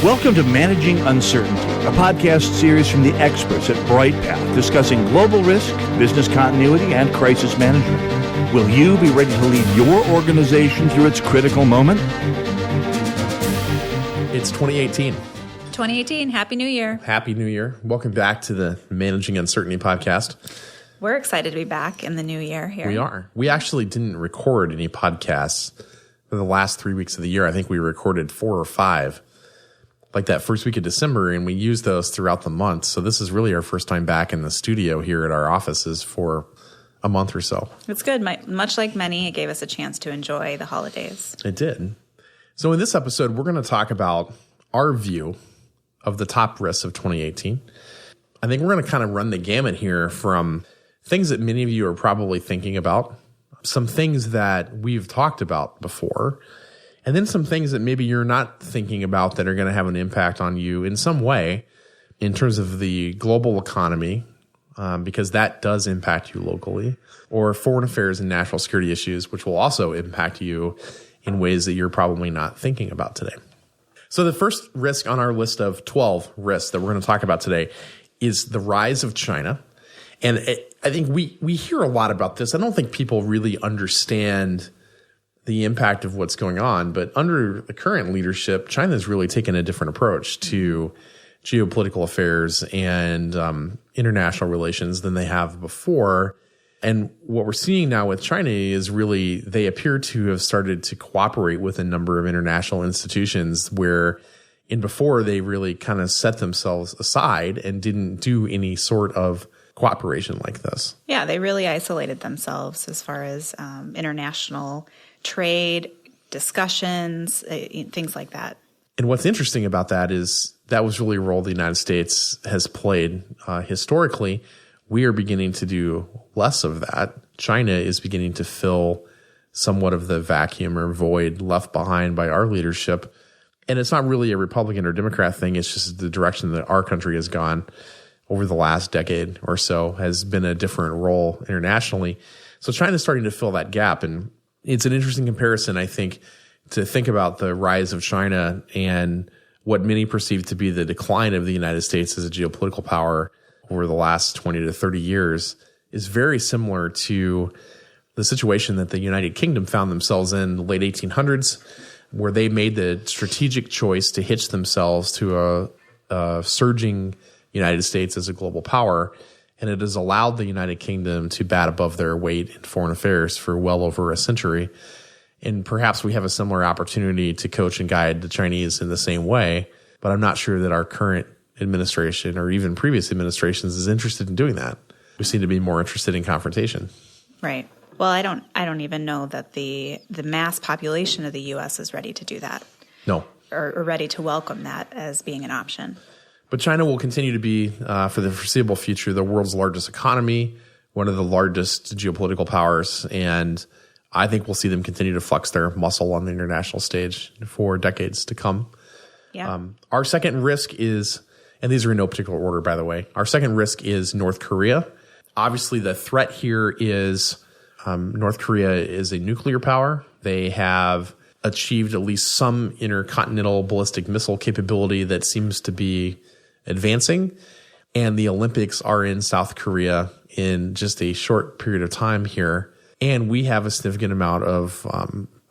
Welcome to Managing Uncertainty, a podcast series from the experts at Bryghtpath discussing global risk, business continuity, and crisis management. Will you be ready to lead your organization through its critical moment? It's 2018. 2018. Happy New Year. Happy New Year. Welcome back to the Managing Uncertainty podcast. We're excited to be back in the new year here. We are. We actually didn't record any podcasts for the last 3 weeks of the year. I think we recorded 4 or 5, like that first week of December, and we used those throughout the month. So this is really our first time back in the studio here at our offices for a month or so. It's good. Much like many, it gave us a chance to enjoy the holidays. It did. So in this episode, we're going to talk about our view of the top risks of 2018. I think we're going to kind of run the gamut here from things that many of you are probably thinking about, some things that we've talked about before, and then some things that maybe you're not thinking about that are going to have an impact on you in some way in terms of the global economy, because that does impact you locally, or foreign affairs and national security issues, which will also impact you in ways that you're probably not thinking about today. So the first risk on our list of 12 risks that we're going to talk about today is the rise of China. And I think we hear a lot about this. I don't think people really understand the impact of what's going on. But under the current leadership, China has really taken a different approach to geopolitical affairs and international relations than they have before. And what we're seeing now with China is really they appear to have started to cooperate with a number of international institutions where before they really kind of set themselves aside and didn't do any sort of cooperation like this. Yeah, they really isolated themselves as far as international trade, discussions, things like that. And what's interesting about that is that was really a role the United States has played historically. We are beginning to do less of that. China is beginning to fill somewhat of the vacuum or void left behind by our leadership. And it's not really a Republican or Democrat thing. It's just the direction that our country has gone over the last decade or so has been a different role internationally. So China's starting to fill that gap. And it's an interesting comparison, I think, to think about the rise of China and what many perceive to be the decline of the United States as a geopolitical power over the last 20 to 30 years is very similar to the situation that the United Kingdom found themselves in the late 1800s, where they made the strategic choice to hitch themselves to a surging United States as a global power. And it has allowed the United Kingdom to bat above their weight in foreign affairs for well over a century. And perhaps we have a similar opportunity to coach and guide the Chinese in the same way, but I'm not sure that our current administration or even previous administrations is interested in doing that. We seem to be more interested in confrontation. Right. Well, I don't even know that the mass population of the U.S. is ready to do that. No. Or ready to welcome that as being an option. But China will continue to be, for the foreseeable future, the world's largest economy, one of the largest geopolitical powers, and I think we'll see them continue to flex their muscle on the international stage for decades to come. Yeah. Our second risk is, and these are in no particular order, by the way, our second risk is North Korea. Obviously, the threat here is North Korea is a nuclear power. They have achieved at least some intercontinental ballistic missile capability that seems to be advancing. And the Olympics are in South Korea in just a short period of time here. And we have a significant amount of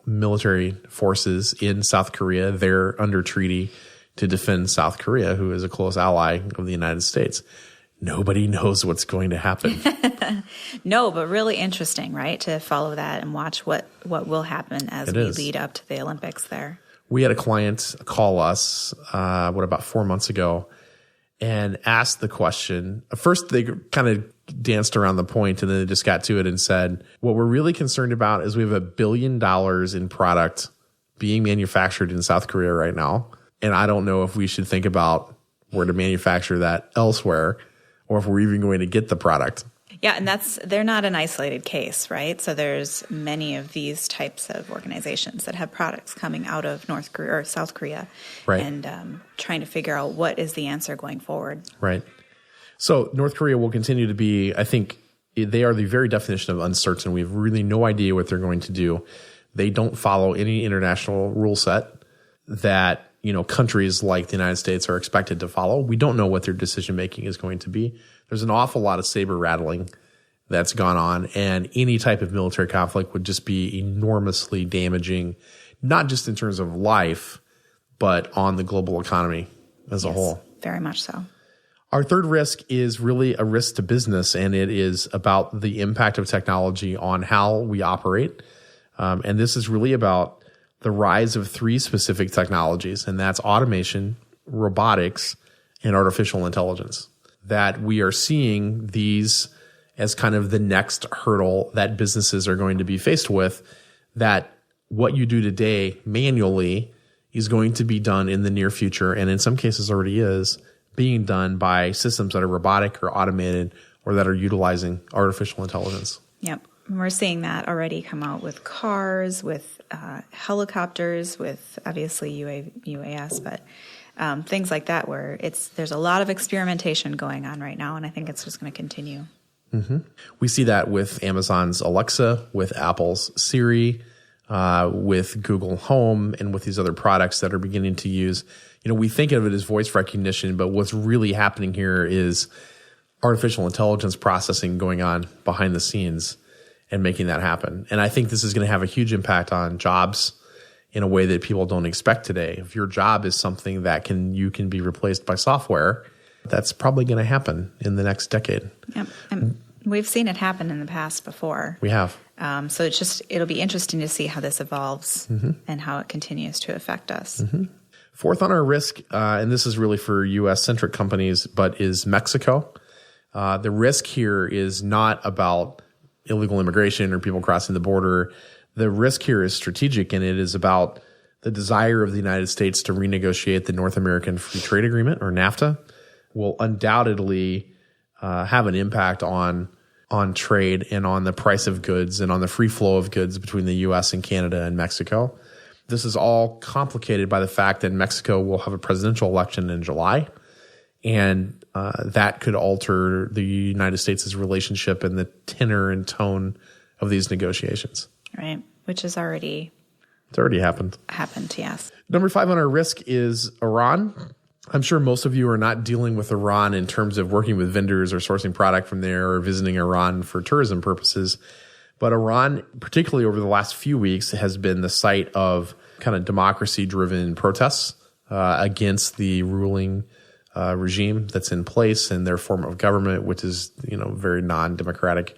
military forces in South Korea. They're under treaty to defend South Korea, who is a close ally of the United States. Nobody knows what's going to happen. No, but really interesting, right? To follow that and watch what will happen as we lead up to the Olympics there. We had a client call us, about 4 months ago, and asked the question. First, they kind of danced around the point, and then they just got to it and said, what we're really concerned about is we have $1 billion in product being manufactured in South Korea right now. And I don't know if we should think about where to manufacture that elsewhere or if we're even going to get the product. Yeah, and they're not an isolated case, right? So there's many of these types of organizations that have products coming out of North Korea or South Korea, right, and trying to figure out what is the answer going forward. Right. So North Korea will continue to be, I think, they are the very definition of uncertain. We have really no idea what they're going to do. They don't follow any international rule set that countries like the United States are expected to follow. We don't know what their decision making is going to be. There's an awful lot of saber rattling that's gone on, and any type of military conflict would just be enormously damaging, not just in terms of life, but on the global economy as a whole. Very much so. Our third risk is really a risk to business, and it is about the impact of technology on how we operate. And this is really about the rise of three specific technologies, and that's automation, robotics, and artificial intelligence. That we are seeing these as kind of the next hurdle that businesses are going to be faced with, that what you do today manually is going to be done in the near future, and in some cases already is, being done by systems that are robotic or automated or that are utilizing artificial intelligence. Yep. And we're seeing that already come out with cars, with helicopters, with obviously UAS, but things like that where there's a lot of experimentation going on right now, and I think it's just going to continue. Mm-hmm. We see that with Amazon's Alexa, with Apple's Siri, with Google Home, and with these other products that are beginning to use. We think of it as voice recognition, but what's really happening here is artificial intelligence processing going on behind the scenes and making that happen. And I think this is going to have a huge impact on jobs in a way that people don't expect today. If your job is something that you can be replaced by software, that's probably going to happen in the next decade. Yep. And we've seen it happen in the past before. We have. So it'll be interesting to see how this evolves and how it continues to affect us. Mm-hmm. Fourth on our risk, and this is really for U.S.-centric companies, but is Mexico. The risk here is not about illegal immigration or people crossing the border. The risk here is strategic, and it is about the desire of the United States to renegotiate the North American Free Trade Agreement, or NAFTA, will undoubtedly have an impact on trade and on the price of goods and on the free flow of goods between the U.S. and Canada and Mexico. This is all complicated by the fact that Mexico will have a presidential election in July, and that could alter the United States' relationship and the tenor and tone of these negotiations. Right, which has already... It's already happened. Happened, yes. Number 5 on our risk is Iran. I'm sure most of you are not dealing with Iran in terms of working with vendors or sourcing product from there or visiting Iran for tourism purposes. But Iran, particularly over the last few weeks, has been the site of kind of democracy-driven protests against the ruling regime that's in place and their form of government, which is very non-democratic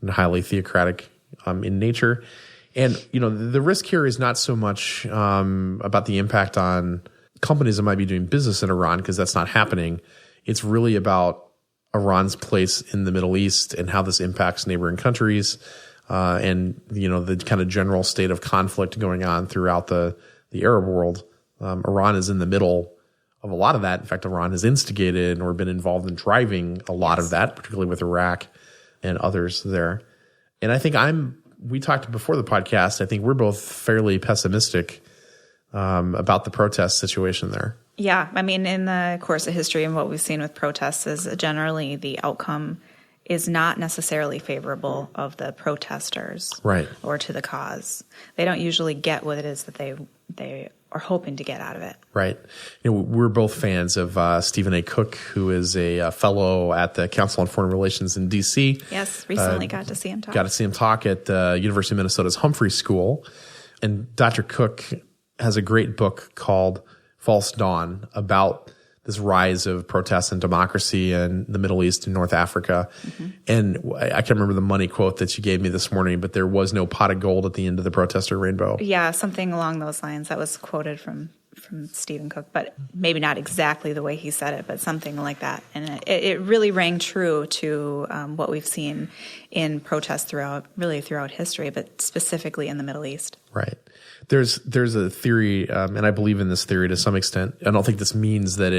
and highly theocratic in nature. And the risk here is not so much about the impact on companies that might be doing business in Iran, because that's not happening. It's really about Iran's place in the Middle East and how this impacts neighboring countries. And the kind of general state of conflict going on throughout the Arab world. Iran is in the middle of a lot of that. In fact, Iran has instigated or been involved in driving a lot of that, particularly with Iraq and others there. And I think we talked before the podcast, I think we're both fairly pessimistic about the protest situation there. Yeah. I mean, in the course of history and what we've seen with protests is generally the outcome is not necessarily favorable of the protesters, right, or to the cause. They don't usually get what it is that they are hoping to get out of it. Right. We're both fans of Stephen A. Cook, who is a fellow at the Council on Foreign Relations in D.C. Yes, recently got to see him talk. Got to see him talk at the University of Minnesota's Humphrey School. And Dr. Cook has a great book called False Dawn about this rise of protests and democracy in the Middle East and North Africa. Mm-hmm. And I can't remember the money quote that you gave me this morning, but there was no pot of gold at the end of the protester rainbow. Yeah, something along those lines. That was quoted from Stephen Cook, but maybe not exactly the way he said it, but something like that. And it really rang true to what we've seen in protests throughout history, but specifically in the Middle East. Right. There's a theory, and I believe in this theory to some extent. I don't think this means that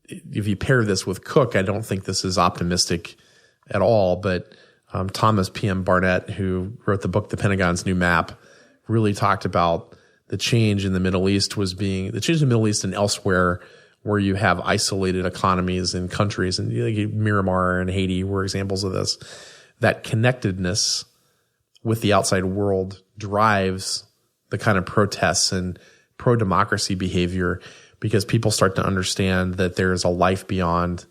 if you pair this with Cook, I don't think this is optimistic at all. But Thomas P.M. Barnett, who wrote the book The Pentagon's New Map, really talked about the change in the Middle East and elsewhere where you have isolated economies and countries, and Myanmar and Haiti were examples of this. That connectedness with the outside world drives the kind of protests and pro-democracy behavior because people start to understand that there is a life beyond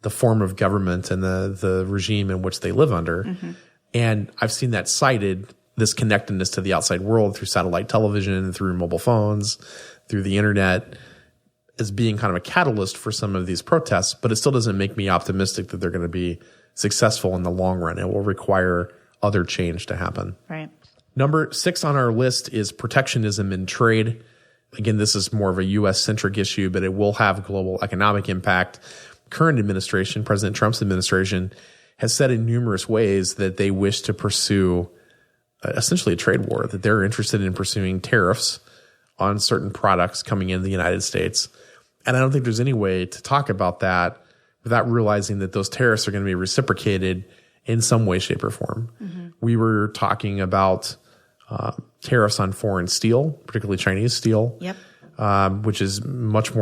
the form of government and the regime in which they live under. Mm-hmm. And I've seen that cited, this connectedness to the outside world through satellite television, through mobile phones, through the internet, as being kind of a catalyst for some of these protests. But it still doesn't make me optimistic that they're going to be successful in the long run. It will require other change to happen. Right. Number 6 on our list is protectionism in trade. Again, this is more of a U.S.-centric issue, but it will have global economic impact. Current administration, President Trump's administration, has said in numerous ways that they wish to pursue essentially a trade war, that they're interested in pursuing tariffs on certain products coming into the United States. And I don't think there's any way to talk about that without realizing that those tariffs are going to be reciprocated in some way, shape, or form. Mm-hmm. We were talking about tariffs on foreign steel, particularly Chinese steel, which is much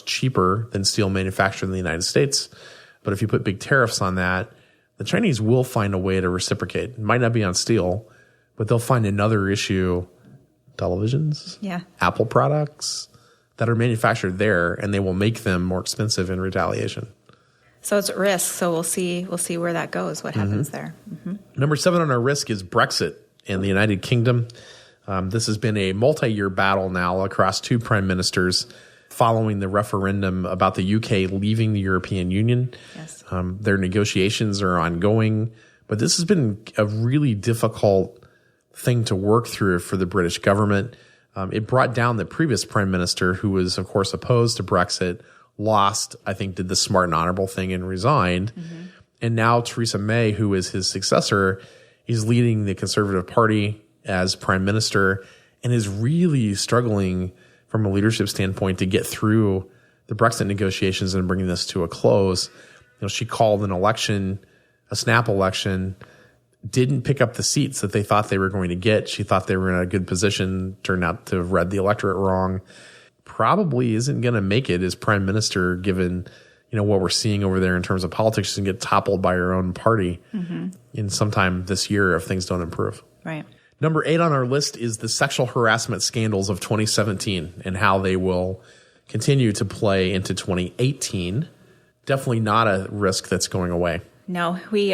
cheaper than steel manufactured in the United States. But if you put big tariffs on that, the Chinese will find a way to reciprocate. It might not be on steel, but they'll find another issue, televisions, Apple products that are manufactured there, and they will make them more expensive in retaliation. So it's at risk. So we'll see where that goes, what happens there. Mm-hmm. Number 7 on our risk is Brexit in the United Kingdom. This has been a multi-year battle now across 2 prime ministers following the referendum about the UK leaving the European Union. Yes. Their negotiations are ongoing, but this has been a really difficult thing to work through for the British government. It brought down the previous prime minister, who was, of course, opposed to Brexit, lost, I think, did the smart and honorable thing and resigned. Mm-hmm. And now Theresa May, who is his successor, is leading the Conservative Party as prime minister and is really struggling from a leadership standpoint to get through the Brexit negotiations and bringing this to a close. She called an election, a snap election, didn't pick up the seats that they thought they were going to get. She thought they were in a good position, turned out to have read the electorate wrong. Probably isn't going to make it as prime minister, given what we're seeing over there in terms of politics. She's going to get toppled by her own party in sometime this year if things don't improve. Right. Number 8 on our list is the sexual harassment scandals of 2017 and how they will continue to play into 2018. Definitely not a risk that's going away. No, we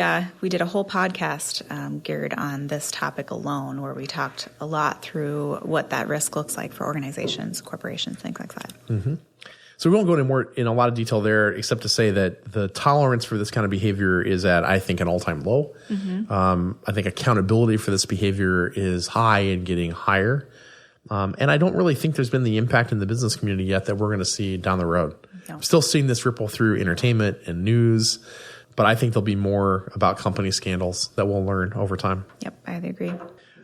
did a whole podcast geared on this topic alone, where we talked a lot through what that risk looks like for organizations, corporations, things like that. Mm-hmm. So we won't go in a lot of detail there, except to say that the tolerance for this kind of behavior is at, I think, an all-time low. Mm-hmm. I think accountability for this behavior is high and getting higher. And I don't really think there's been the impact in the business community yet that we're going to see down the road. No. I'm still seeing this ripple through entertainment and news, but I think there'll be more about company scandals that we'll learn over time. Yep, I agree.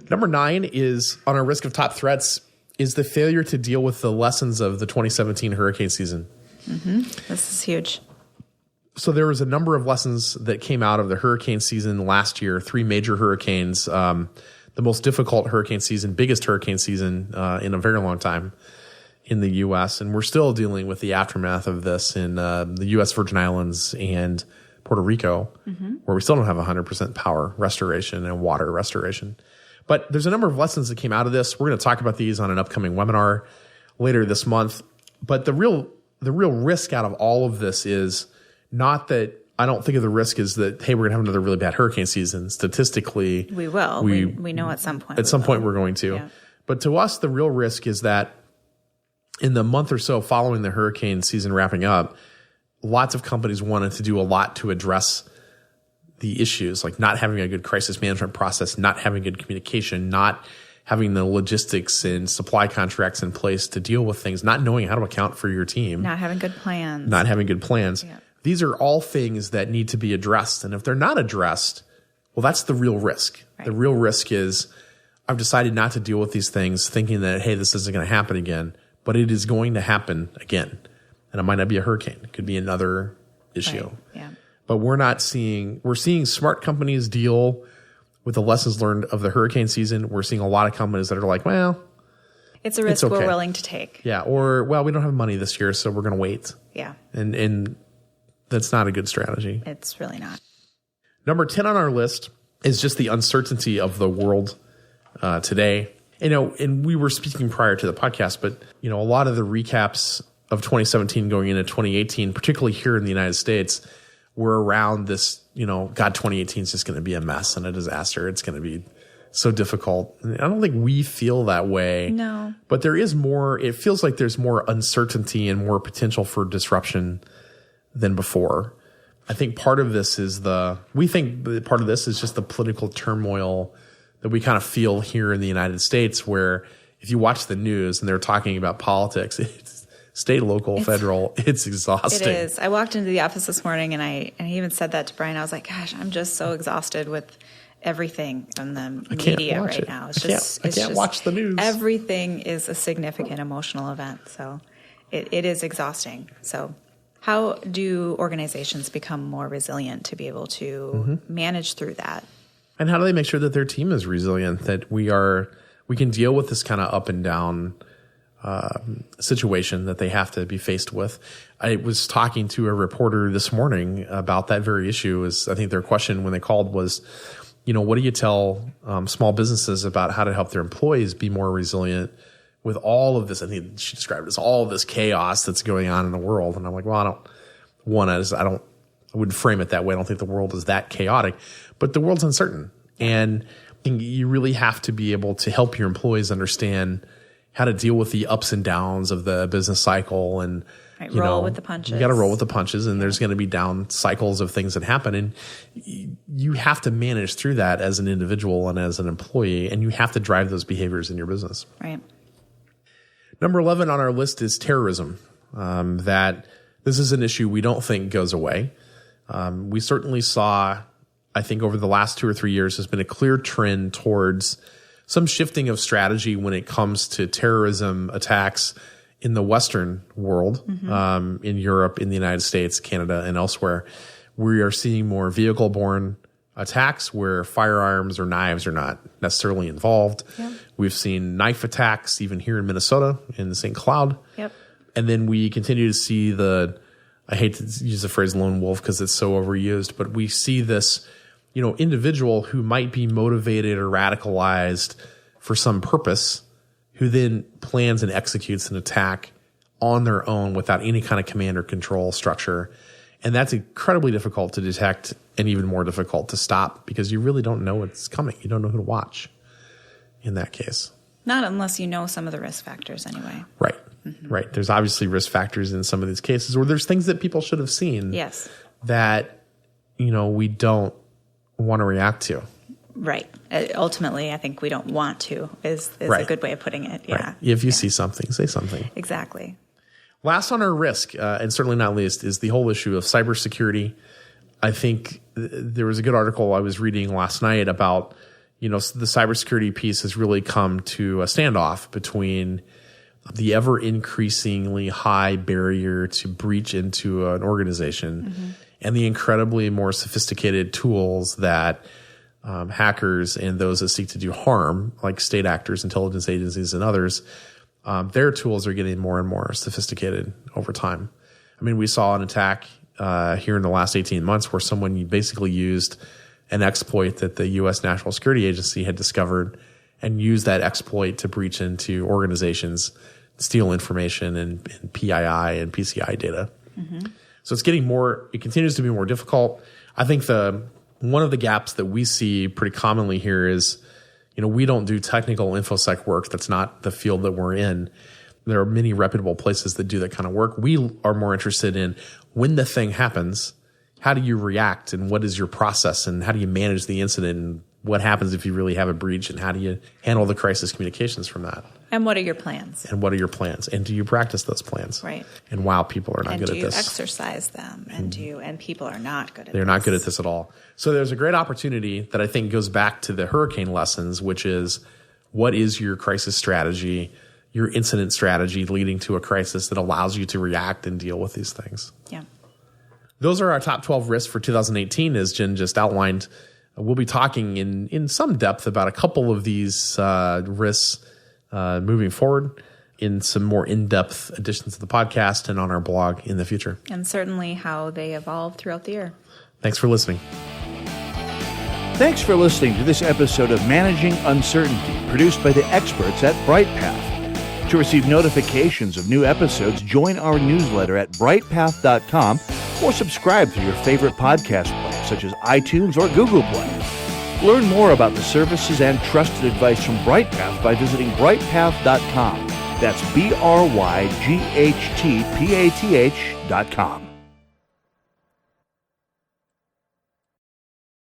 Number 9 is on our risk of top threats is the failure to deal with the lessons of the 2017 hurricane season. Mm-hmm. This is huge. So there was a number of lessons that came out of the hurricane season last year, 3 major hurricanes, the most difficult hurricane season, biggest hurricane season in a very long time in the U.S. And we're still dealing with the aftermath of this in the U.S. Virgin Islands and Puerto Rico, where we still don't have 100% power restoration and water restoration. But there's a number of lessons that came out of this. We're going to talk about these on an upcoming webinar later this month. But the real risk out of all of this is not that I don't think of the risk is that, hey, we're going to have another really bad hurricane season. Statistically, we will. We know at some point. At some point we're going to. Yeah. But to us, the real risk is that in the month or so following the hurricane season wrapping up, lots of companies wanted to do a lot to address the issues, like not having a good crisis management process, not having good communication, not having the logistics and supply contracts in place to deal with things, not knowing how to account for your team. Not having good plans. Yeah. These are all things that need to be addressed. And if they're not addressed, well, that's the real risk. Right. The real risk is I've decided not to deal with these things thinking that, hey, this isn't going to happen again, but it is going to happen again. And it might not be a hurricane. It could be another issue. Right. Yeah. But we're seeing smart companies deal with the lessons learned of the hurricane season. We're seeing a lot of companies that are like, well, it's a risk we're willing to take. Yeah. Or, well, we don't have money this year, so we're going to wait. Yeah. And that's not a good strategy. It's really not. Number 10 on our list is just the uncertainty of the world today And we were speaking prior to the podcast, but, a lot of the recaps of 2017 going into 2018, particularly here in the United States, were around this, God, 2018 is just going to be a mess and a disaster. It's going to be so difficult. I don't think we feel that way. No. But there is more, it feels like there's more uncertainty and more potential for disruption than before. I think part of this is part of this is just the political turmoil that we kind of feel here in the United States, where if you watch the news and they're talking about politics, it's state, local, federal, it's exhausting. It is. I walked into the office this morning and I even said that to Bryan. I was like, gosh, I'm just so exhausted with everything in the media right now. It's I can't watch the news. Everything is a significant emotional event. So it is exhausting. So how do organizations become more resilient to be able to manage through that? And how do they make sure that their team is resilient, that we can deal with this kind of up and down situation that they have to be faced with? I was talking to a reporter this morning about that very issue. I think their question when they called was, what do you tell small businesses about how to help their employees be more resilient with all of this? I think she described it as all of this chaos that's going on in the world. And I'm like, well, I wouldn't frame it that way. I don't think the world is that chaotic, but the world's uncertain. And you really have to be able to help your employees understand how to deal with the ups and downs of the business cycle and roll with the punches. You got to roll with the punches, and there's going to be down cycles of things that happen. And you have to manage through that as an individual and as an employee, and you have to drive those behaviors in your business. Right. Number 11 on our list is terrorism. That this is an issue we don't think goes away. We certainly saw, I think over the last 2 or 3 years, there's been a clear trend towards some shifting of strategy when it comes to terrorism attacks in the Western world, in Europe, in the United States, Canada, and elsewhere. We are seeing more vehicle-borne attacks where firearms or knives are not necessarily involved. Yep. We've seen knife attacks even here in Minnesota, in the St. Cloud. Yep. And then we continue to see I hate to use the phrase lone wolf because it's so overused, but we see this, individual who might be motivated or radicalized for some purpose, who then plans and executes an attack on their own without any kind of command or control structure. And that's incredibly difficult to detect and even more difficult to stop because you really don't know what's coming. You don't know who to watch in that case. Not unless you know some of the risk factors anyway. Right. Right. There's obviously risk factors in some of these cases, or there's things that people should have seen. Yes. That, we don't want to react to. Right. Ultimately, I think we don't want to is right. a good way of putting it. Yeah. Right. If you see something, say something. Exactly. Last on our risk, and certainly not least, is the whole issue of cybersecurity. I think there was a good article I was reading last night about, the cybersecurity piece has really come to a standoff between the ever increasingly high barrier to breach into an organization and the incredibly more sophisticated tools that hackers and those that seek to do harm, like state actors, intelligence agencies, and others, their tools are getting more and more sophisticated over time. I mean, we saw an attack here in the last 18 months where someone basically used an exploit that the U.S. National Security Agency had discovered and used that exploit to breach into organizations, steal information and PII and PCI data. So it's getting it continues to be more difficult. I think one of the gaps that we see pretty commonly here is, we don't do technical InfoSec work. That's not the field that we're in. There are many reputable places that do that kind of work. We are more interested in when the thing happens, how do you react and what is your process and how do you manage the incident and what happens if you really have a breach and how do you handle the crisis communications from that? And what are your plans? And do you practice those plans? Right. And wow, people are not good at this. And do you exercise them? And people are not good at this. They're not good at this at all. So there's a great opportunity that I think goes back to the hurricane lessons, which is what is your crisis strategy, your incident strategy leading to a crisis that allows you to react and deal with these things. Yeah. Those are our top 12 risks for 2018, as Jen just outlined. We'll be talking in some depth about a couple of these risks moving forward in some more in-depth editions of the podcast and on our blog in the future. And certainly how they evolve throughout the year. Thanks for listening. Thanks for listening to this episode of Managing Uncertainty, produced by the experts at Bryghtpath. To receive notifications of new episodes, join our newsletter at bryghtpath.com or subscribe through your favorite podcast player, such as iTunes or Google Play. Learn more about the services and trusted advice from Bryghtpath by visiting bryghtpath.com. That's BRYGHTPATH.com.